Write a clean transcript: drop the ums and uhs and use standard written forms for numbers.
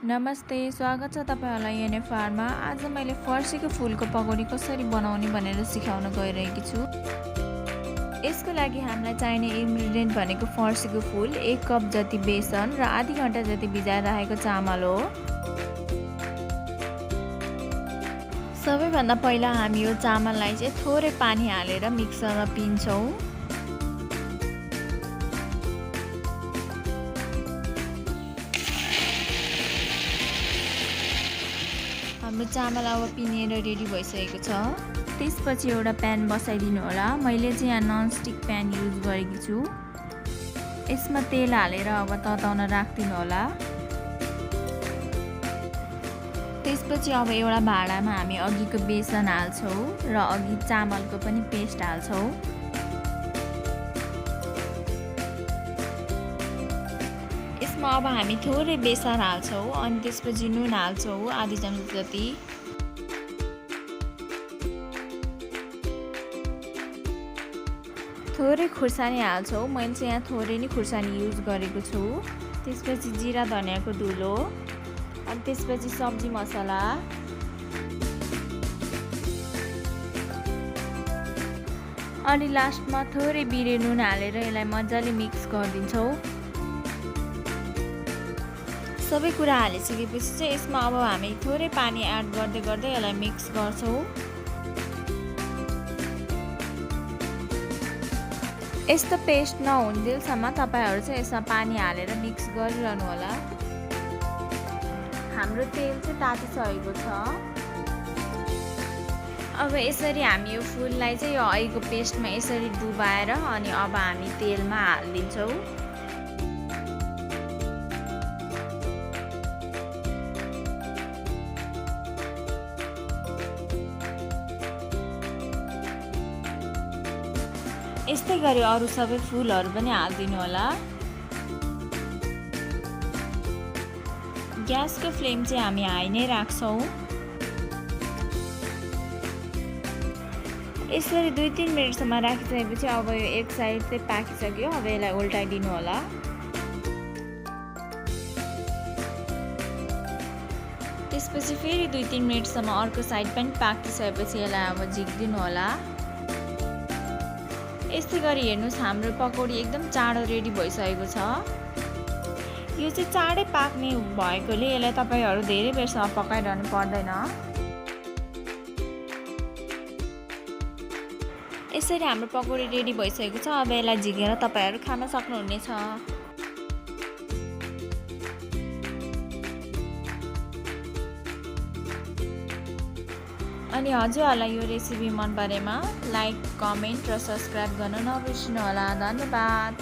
नमस्ते, स्वागत छ तपाईहरुलाई एनएफआरमा। आज मैले फर्सीको फूलको पकौडी कसरी बनाउने भनेर सिकाउन गइरहेकी छु। यसको लागि हामीलाई चाहिने इन्ग्रेडिएन्ट भनेको फर्सीको फूल, 1 कप जति बेसन र आधी घण्टा जति भिजाएर राखेको चामल हो। सबैभन्दा पहिला हामी यो चामललाई चाहिँ थोरै पानी हालेर मिक्सरमा पिन्छौं। हाम्रो चामल अब पिनेर रेडी भइसकेको छ। त्यसपछि एउटा प्यान बसाइदिनु होला। मैले चाहिँ यहाँ ननस्टिक प्यान युज गरेकी छु। यसमा तेल हालेर अब तताउन राख्दिनु होला। त्यसपछि अब एउटा भाँडामा हामी अघिको बेसन हाल्छौं र अघि चामलको पनि पेस्ट हाल्छौं। यसमा अब हामी थोरै बेसन हाल्छौं अनि त्यसपछि नुन हाल्छौं आधी चम्ची जति। थोरै खुर्सानी हाल्छौं। मैले चाहिँ यहाँ थोरै नै खुर्सानी युज गरेको छु। त्यसपछि जिरा धनियाको धुलो अनि त्यसपछि सब्जी मसला अनि लास्टमा थोरै बिरे नुन हालेर यसलाई मज्जाले मिक्स गरिदिन्छौं। सबै कुरा हालिसकेपछि चाहिँ यसमा अब हामी थोरै पानी एड गर्दै गर्दै यसलाई मिक्स गर्छौं। यस्तो पेस्ट नहुन्जेलसम्म तपाईहरु चाहिँ यसमा पानी हालेर मिक्स गरिरहनु होला। हाम्रो तेल चाहिँ तातिसकेको छ। अब यसरी हामी यो फूललाई चाहिँ यो अघिको पेस्टमा यसरी डुबाएर अनि अब हामी तेलमा हाल्दिन्छौं। यस्तै गरी अरु सबै फूलहरु पनि हाल्दिनु होला। ग्यासको फ्लेम चाहिँ हामी हाई नै राख्छौं। यसरी 2-3 मिनेटसम्म राखिसकेपछि अब यो एक साइड चाहिँ पाकिसक्यो। अब यसलाई उल्टाइदिनु होला। त्यसपछि फेरि 2-3 मिनेटसम्म अर्को साइड पनि पाकिसकेपछि यसलाई अब झिक्दिनु होला। यस्तै गरी हेर्नुस् हाम्रो पकौडी एकदम चाँडो रेडी भइसकेको छ। यो चाहिँ चाँडै पाक्ने भएकोले यसलाई तपाईहरु धेरै बेरसम्म पकाइरहनु पर्दैन। यसरी हाम्रो पकौडी रेडी भइसकेको छ। अब यसलाई झिकेर तपाईहरु खान सक्नुहुनेछ। अनि हजुरहरुलाई यो रेसिपी मन परेमा लाइक, कमेन्ट र सब्स्क्राइब गर्न नबिर्सनु होला। धन्यवाद।